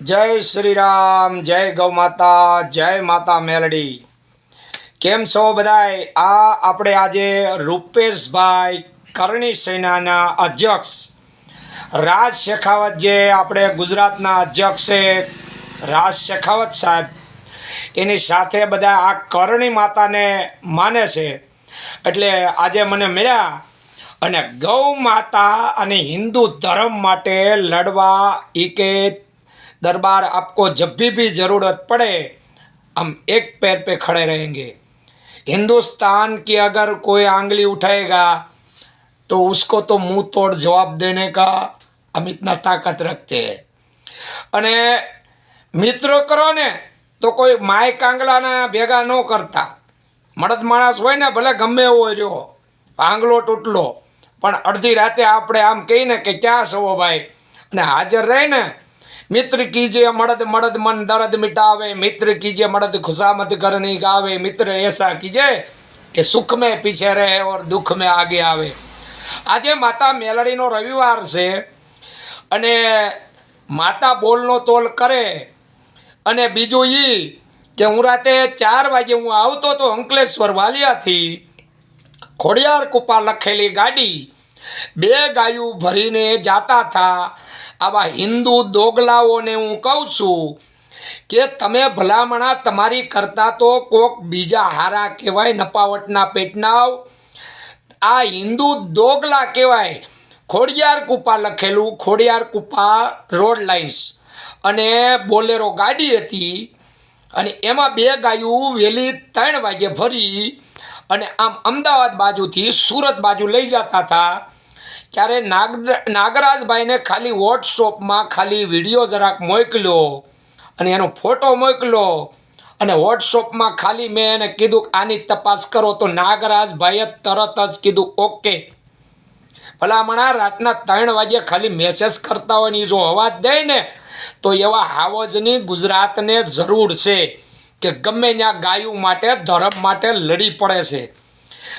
जय श्री राम, जय गौ माता, जय माता मेलडी। केम छो बधाय? आपणे आजे रूपेशभाई करणी सेनाना अध्यक्ष राज शेखावत जे આપણે ગુજરાતના અધ્યક્ષ છે રાજ શેખાવત સાહેબ, એની સાથે બધા આ કરણી માતાને માને છે એટલે આજે મને મળ્યા અને ગૌ માતા અને હિન્દુ ધર્મ માટે લડવા એ કે दरबार आपको जब भी ज़रूरत पड़े हम एक पैर पे खड़े रहेंगे। हिंदुस्तान की अगर कोई आंगली उठाएगा तो उसको तो मुंह तोड़ जवाब देने का हम इतना ताकत रखते हैं। अने मित्रों करो ने तो कोई माय कांगलाना भेगा न करता। मर्द माणस होय ने भले गमे एवो रह्यो आंगलो तूटलो पण अर्धी राते आपणे आम कही ने के क्या छो भाई अने हाजर रही ने मित्र कीजिए मर्द मर्द मन दर्द मिटावे, मित्र कीजिए मर्द खुशामद करनी गावे, मित्र ऐसा कीजिए कि सुख में पीछे रहे और दुख में आगे आवे। आज माता मेलडी नो रविवार से अने माता बोलनो तोल करे अने बीजू ई कि हूँ राते 4 वागे हूँ आवतो तो अंकलेश्वर वालिया थी खोडियार कुपा लखेली गाड़ी 2 गायू भरीने जाता था। आवा हिंदू दोगलाओने हूँ कहूँ छूँ कि तमे भलामणा तमारी करता तो कोक बीजा हारा कहेवाय नपावटना पेटनाव। आ हिंदू दोगला कहेवाय। खोडियार कुपा लखेलू खोडियार कुपा रोड लाइन्स अने बोलेरो गाड़ी हती अने एमां 2 गायू वेली 3 वागे भरी अने आम अमदावाद बाजुथी सूरत बाजू लई जता था। ત્યારે નાગરાજભાઈને ખાલી વોટ્સઅપમાં ખાલી વિડીયો જરાક મોકલ્યો અને એનો ફોટો મોકલ્યો અને વોટ્સઅપમાં ખાલી મેં એને કીધું આની તપાસ કરો તો નાગરાજભાઈએ તરત જ કીધું ઓકે। ભલામણા રાતના 3 વાગે ખાલી મેસેજ કરતા હોય ને જો અવાજ દે ને તો એવા હાવજની ગુજરાતને જરૂર છે કે ગમે ત્યાં ગાયું માટે ધર્મ માટે લડી પડે છે।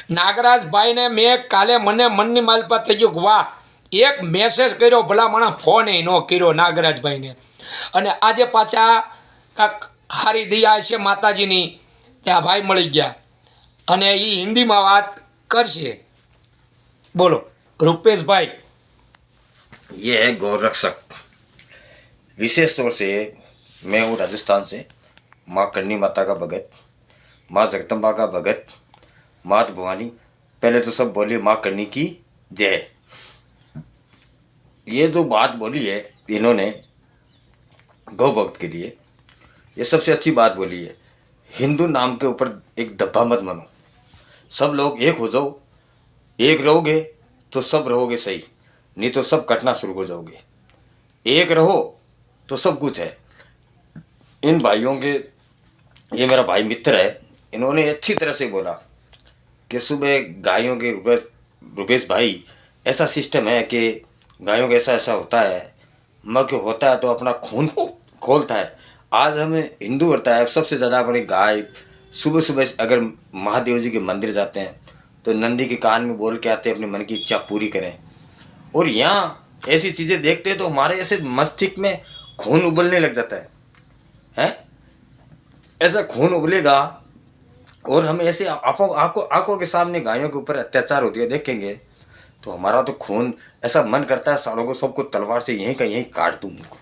नागराज ने मैं काले मने मन मालपा थी गयो वाह एक मेसेज कर्यो भला मणा फोन न कर्यो नागराज ने अने आजे पाछा काक हारी दिया छे माताजीनी त्या भाई मळी गया अने ई हिंदी में बात करशे। बोलो रूपेश भाई। ये है गौरक्षक। विशेष तौर से मैं हूँ राजस्थान से। माँ करणी माता का भगत, माँ जगदम्बा का भगत, मात भवानी। पहले तो सब बोले माँ करनी की जय। ये जो बात बोली है इन्होंने गौ भक्त के लिए, ये सबसे अच्छी बात बोली है। हिंदू नाम के ऊपर एक धब्बा मत मानो। सब लोग एक हो जाओ, एक रहोगे तो सब रहोगे सही, नहीं तो सब कटना शुरू हो जाओगे। एक रहो तो सब कुछ है। इन भाइयों के, ये मेरा भाई मित्र है, इन्होंने अच्छी तरह से बोला कि सुबह गायों के रुपेश भाई ऐसा सिस्टम है कि गायों का ऐसा ऐसा होता है, मग होता है तो अपना खून खोलता है। आज हमें हिंदू होता है सबसे ज़्यादा अपनी गाय सुबह सुबह अगर महादेव जी के मंदिर जाते हैं तो नंदी के कान में बोल के आते हैं अपने मन की इच्छा पूरी करें। और यहाँ ऐसी चीज़ें देखते हैं तो हमारे ऐसे मस्तिष्क में खून उबलने लग जाता है। ऐसा खून उबलेगा और हम ऐसे आंखों के सामने गायों के ऊपर अत्याचार होती है देखेंगे तो हमारा तो खून ऐसा मन करता है सालों को सबको तलवार से यहीं का यहीं काट दूँ उनको।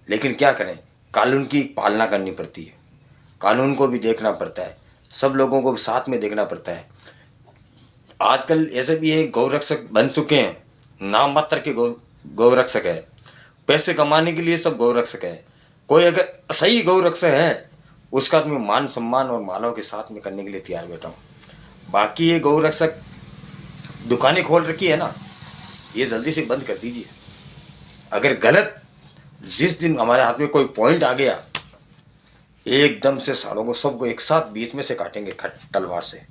लेकिन क्या करें, कानून की पालना करनी पड़ती है, कानून को भी देखना पड़ता है, सब लोगों को साथ में देखना पड़ता है। आजकल ऐसे भी है गौरक्षक बन चुके हैं, नाम मात्र के गौरक्षक है, पैसे कमाने के लिए सब गौरक्षक है। कोई अगर सही गौरक्षक है उसका तो मैं मान सम्मान और मानव के साथ में करने के लिए तैयार बैठा हूँ। बाकी ये गौरक्षक दुकानें खोल रखी है ना, ये जल्दी से बंद कर दीजिए। अगर गलत जिस दिन हमारे हाथ में कोई पॉइंट आ गया एकदम से सालों को सबको एक साथ बीच में से काटेंगे तलवार से।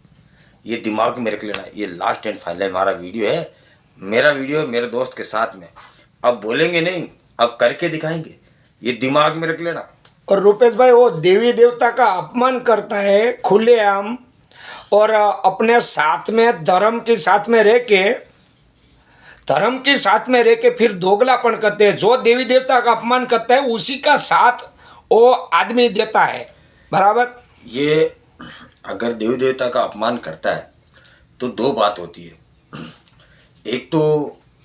ये दिमाग में रख लेना। ये लास्ट एंड फाइनल हमारा वीडियो है, मेरा वीडियो मेरे दोस्त के साथ में। अब बोलेंगे नहीं, अब करके दिखाएंगे, ये दिमाग में रख लेना। और रूपेश भाई वो देवी देवता का अपमान करता है खुलेआम और अपने साथ में धर्म के साथ में रह के धर्म के साथ में रह के फिर दोगलापन करते हैं। जो देवी देवता का अपमान करता है उसी का साथ वो आदमी देता है। बराबर। ये अगर देवी देवता का अपमान करता है तो दो बात होती है, एक तो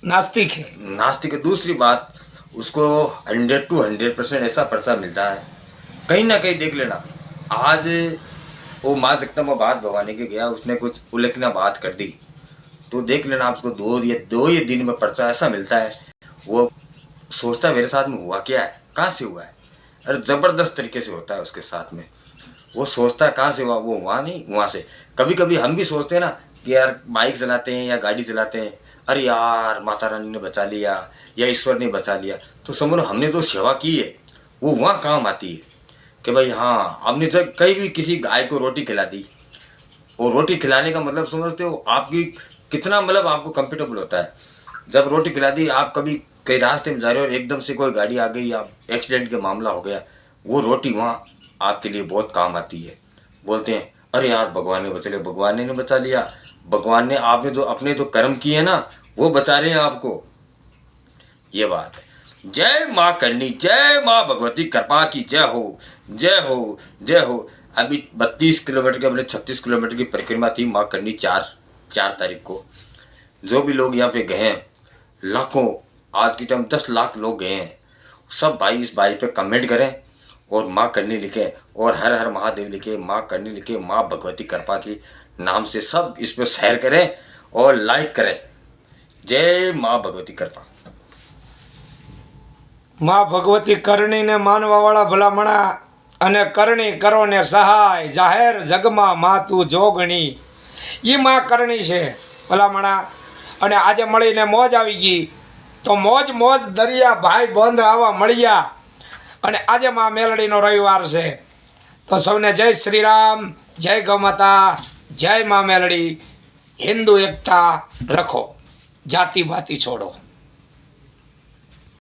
नास्तिक है। नास्तिक है, दूसरी बात उसको 100 to 100% ऐसा पर्चा मिलता है। कहीं ना कहीं देख लेना, आज वो माँ जगदम्बा बात भवानी के गया, उसने कुछ उल्लेखनीय बात कर दी तो देख लेना आपको दो ये दिन में पर्चा ऐसा मिलता है। वो सोचता है मेरे साथ में हुआ क्या है, कहाँ से हुआ है, अरे ज़बरदस्त तरीके से होता है उसके साथ में। वो सोचता है कहाँ से हुआ, वो वहाँ नहीं वहाँ से। कभी कभी हम भी सोचते हैं ना कि यार बाइक चलाते हैं या गाड़ी चलाते हैं, अरे यार माता रानी ने बचा लिया या ईश्वर ने बचा लिया, तो समझ लो हमने तो सेवा की है, वो वहाँ काम आती है कि भाई हाँ आपने जब कहीं भी किसी गाय को रोटी खिला दी, और रोटी खिलाने का मतलब समझते हो आपकी कितना मतलब आपको कंफर्टेबल होता है। जब रोटी खिला दी, आप कभी कहीं रास्ते में जा रहे हो और एकदम से कोई गाड़ी आ गई या एक्सीडेंट का मामला हो गया, वो रोटी वहाँ आपके लिए बहुत काम आती है। बोलते हैं अरे यार भगवान ने बचा लिया, भगवान ने बचा लिया, भगवान ने आपने जो अपने जो कर्म किए ना वो बचा रहे हैं आपको। ये बात है। जय माँ करनी, जय माँ भगवती कृपा की जय हो, जय हो, जय हो। अभी 32 किलोमीटर के अपने 36 किलोमीटर की परिक्रमा थी माँ करनी 4 तारीख को। जो भी लोग यहाँ पे गए हैं, लाखों, आज की टाइम 10 लाख लोग गए हैं, सब भाई इस भाई पे कमेंट करें और माँ करनी लिखें और हर हर महादेव लिखे, माँ करनी लिखे, माँ भगवती कृपा की नाम से सब इस पर शेयर करें और लाइक करें। जय माँ भगवती कृपा। माँ भगवती करणी ने मानवावाળા ભલામણા અને કરણી કરો ને સહાય, જાહેર જગમાં માં તું જોગણી। એ માં કરણી છે ભલામણા। અને આજે મળીને મોજ આવી ગઈ તો મોજ મોજ દરિયા ભાઈ બંધ આવા મળ્યા। અને આજે માં મેલડીનો રવિવાર છે તો સૌને જય શ્રીરામ, જય ગૌમાતા, જય માં મેલડી। હિન્દુ એકતા રખો, જાતિ ભાતિ છોડો।